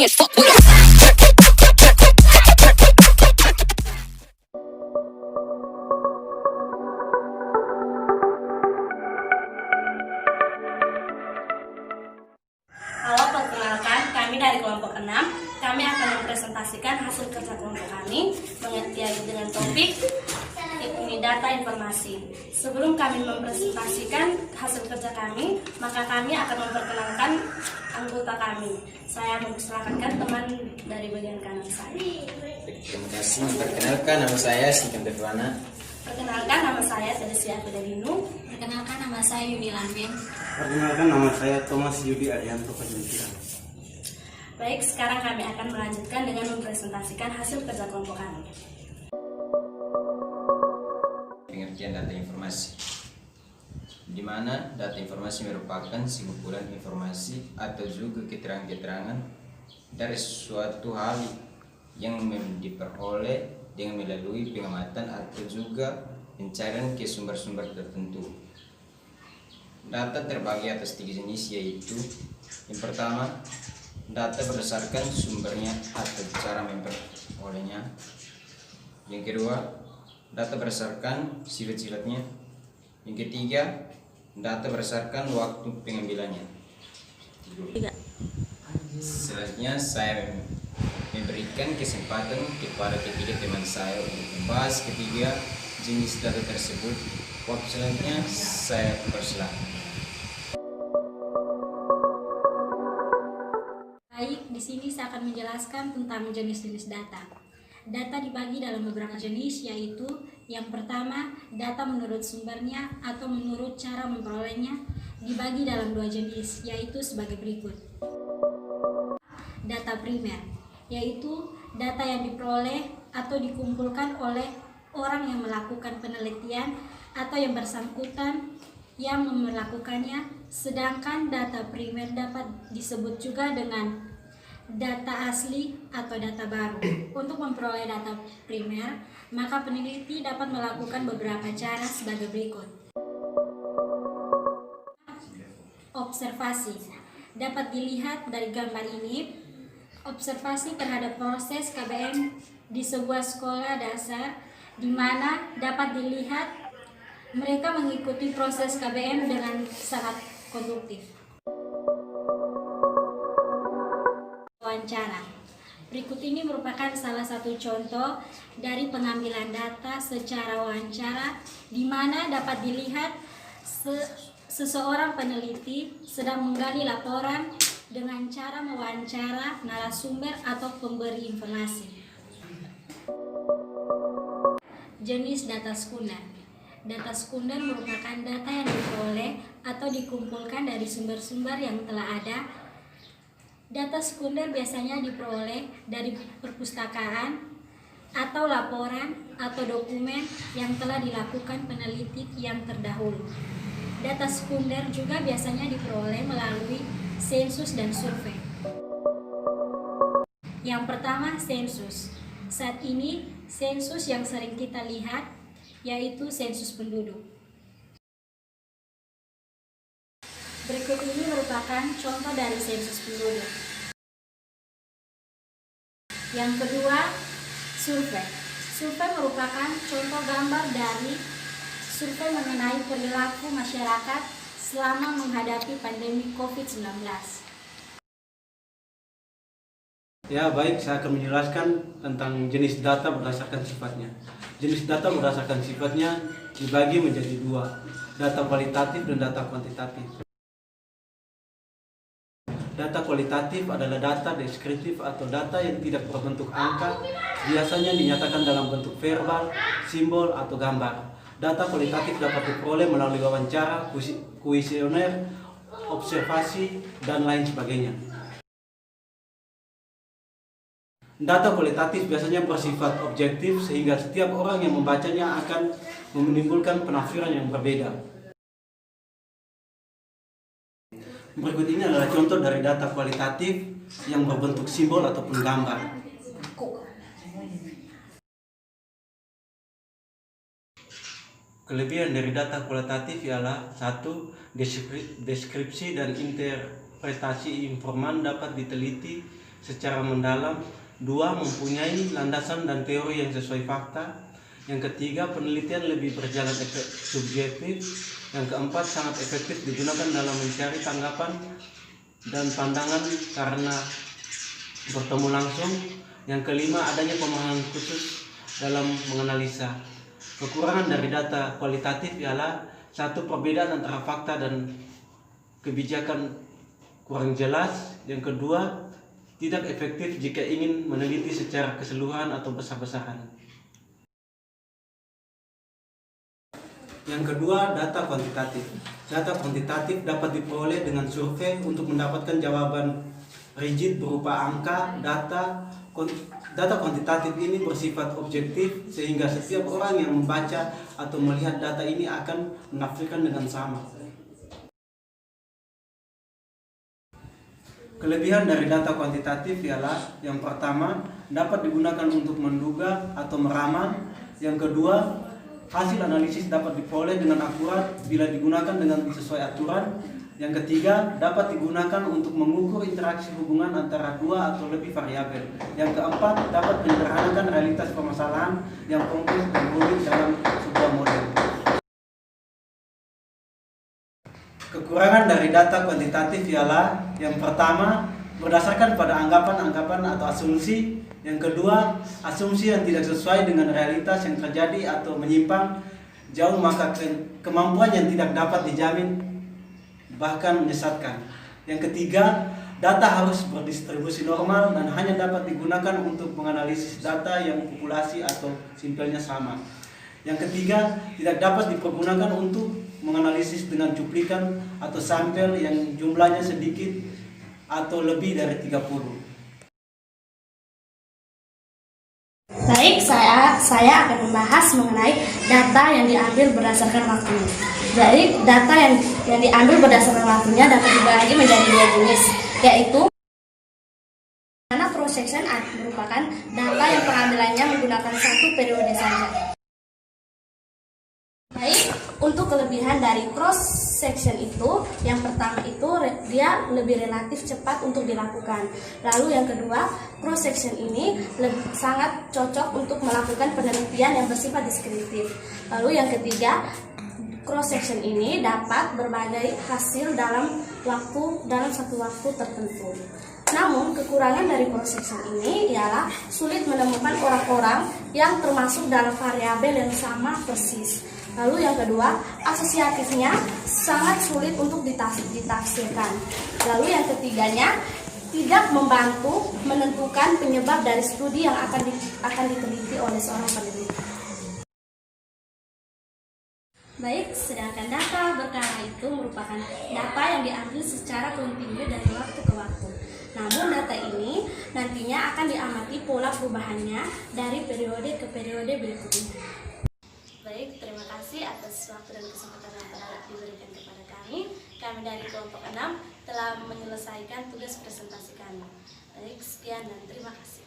can't fuck with 'em. Halo, perkenalkan, kami dari kelompok 6. Kami akan mempresentasikan hasil kerja kelompok kami yaitu dengan topik data informasi. Sebelum kami mempresentasikan hasil kerja kami, maka kami akan memperkenalkan anggota kami. Saya mempersilakan teman dari bagian kanan saya. Terima kasih. Perkenalkan, nama saya Sikan Tefwana. Perkenalkan, nama saya Teresia Pedalinu. Perkenalkan, nama saya Yuni Lamin. Perkenalkan, nama saya Thomas Yudi Arianto Penelitian. Baik, sekarang kami akan melanjutkan dengan mempresentasikan hasil kerja kelompok kami. Pengertian data informasi, di mana data informasi merupakan kumpulan informasi atau juga keterangan-keterangan dari suatu hal yang diperoleh dengan melalui pengamatan atau juga pencarian ke sumber-sumber tertentu. Data terbagi atas 3 jenis, yaitu yang pertama, data berdasarkan sumbernya atau cara memperolehnya. Yang kedua, data berdasarkan sifat-sifatnya. Yang ketiga, data berdasarkan waktu pengambilannya. Selanjutnya saya memberikan kesempatan kepada ketiga teman saya untuk membahas ketiga jenis data tersebut. Waktu selanjutnya saya persilakan. Baik, di sini saya akan menjelaskan tentang jenis-jenis data. Data dibagi dalam beberapa jenis, yaitu yang pertama, data menurut sumbernya atau menurut cara memperolehnya dibagi dalam 2 jenis, yaitu sebagai berikut. Data primer, yaitu data yang diperoleh atau dikumpulkan oleh orang yang melakukan penelitian atau yang bersangkutan yang melakukannya. Sedangkan data primer dapat disebut juga dengan data asli atau data baru. Untuk memperoleh data primer, maka peneliti dapat melakukan beberapa cara sebagai berikut. Observasi dapat dilihat dari gambar ini. Observasi terhadap proses KBM di sebuah sekolah dasar, di mana dapat dilihat mereka mengikuti proses KBM dengan sangat konduktif. Wawancara. Berikut ini merupakan salah satu contoh dari pengambilan data secara wawancara, di mana dapat dilihat seseorang peneliti sedang menggali laporan dengan cara mewawancara narasumber atau pemberi informasi. Jenis data sekunder. Data sekunder merupakan data yang diperoleh atau dikumpulkan dari sumber-sumber yang telah ada. Data sekunder biasanya diperoleh dari perpustakaan atau laporan atau dokumen yang telah dilakukan peneliti yang terdahulu. Data sekunder juga biasanya diperoleh melalui sensus dan survei. Yang pertama, sensus. Saat ini, sensus yang sering kita lihat yaitu sensus penduduk. Berikut ini merupakan contoh dari sensus penduduk. Yang kedua, survei. Survei merupakan contoh gambar dari survei mengenai perilaku masyarakat selama menghadapi pandemi COVID-19. Ya baik, saya akan menjelaskan tentang jenis data berdasarkan sifatnya. Jenis data berdasarkan sifatnya dibagi menjadi 2, data kualitatif dan data kuantitatif. Data kualitatif adalah data deskriptif atau data yang tidak berbentuk angka, biasanya dinyatakan dalam bentuk verbal, simbol, atau gambar. Data kualitatif dapat diperoleh melalui wawancara, kuesioner, observasi, dan lain sebagainya. Data kualitatif biasanya bersifat objektif sehingga setiap orang yang membacanya akan menimbulkan penafsiran yang berbeda. Berikut ini adalah contoh dari data kualitatif yang berbentuk simbol ataupun gambar. Kelebihan dari data kualitatif ialah 1. Deskripsi dan interpretasi informan dapat diteliti secara mendalam. 2. Mempunyai landasan dan teori yang sesuai fakta. Yang ketiga, penelitian lebih berjalan subjektif. Yang keempat, sangat efektif digunakan dalam mencari tanggapan dan pandangan karena bertemu langsung. Yang kelima, adanya pemahaman khusus dalam menganalisa. Kekurangan dari data kualitatif ialah 1. Perbedaan antara fakta dan kebijakan kurang jelas. Yang kedua, tidak efektif jika ingin meneliti secara keseluruhan atau besar-besaran. Yang kedua, data kuantitatif. Data kuantitatif dapat diperoleh dengan survei untuk mendapatkan jawaban rigid berupa angka. Data kuantitatif ini bersifat objektif sehingga setiap orang yang membaca atau melihat data ini akan menafsirkan dengan sama. Kelebihan dari data kuantitatif ialah yang pertama, dapat digunakan untuk menduga atau meramal. Yang kedua, hasil analisis dapat diperoleh dengan akurat bila digunakan dengan sesuai aturan. Yang ketiga, dapat digunakan untuk mengukur interaksi hubungan antara 2 atau lebih variabel. Yang keempat, dapat menyederhanakan realitas permasalahan yang kompleks dan rumit dalam sebuah model. Kekurangan dari data kuantitatif ialah yang pertama, berdasarkan pada anggapan-anggapan atau asumsi. Yang kedua, asumsi yang tidak sesuai dengan realitas yang terjadi atau menyimpang jauh, maka kemampuan yang tidak dapat dijamin bahkan menyesatkan. Yang ketiga, data harus berdistribusi normal dan hanya dapat digunakan untuk menganalisis data yang populasi atau simpelnya sama. Yang ketiga, tidak dapat dipergunakan untuk menganalisis dengan cuplikan atau sampel yang jumlahnya sedikit atau lebih dari 30. Baik, saya akan membahas mengenai data yang diambil berdasarkan waktunya. Jadi, data yang diambil berdasarkan waktunya dapat dibagi menjadi 2 jenis, yaitu mana cross section merupakan data yang pengambilannya menggunakan 1 periode saja. Baik, untuk kelebihan dari cross section itu, yang pertama itu dia lebih relatif cepat untuk dilakukan. Lalu yang kedua, cross section ini sangat cocok untuk melakukan penelitian yang bersifat deskriptif. Lalu yang ketiga, cross section ini dapat berbagai hasil dalam satu waktu tertentu. Namun kekurangan dari cross section ini ialah sulit menemukan orang-orang yang termasuk dalam variabel yang sama persis. Lalu yang kedua, asosiatifnya sangat sulit untuk ditafsirkan. Lalu yang ketiganya, tidak membantu menentukan penyebab dari studi yang akan diteliti oleh seorang peneliti. Baik, sedangkan data berkala itu merupakan data yang diambil secara kontinu dari waktu ke waktu. Namun data ini nantinya akan diamati pola perubahannya dari periode ke periode berikutnya. Baik, terima kasih atas waktu dan kesempatan yang telah diberikan kepada kami. Kami dari kelompok 6 telah menyelesaikan tugas presentasi kami. Baik, sekian dan terima kasih.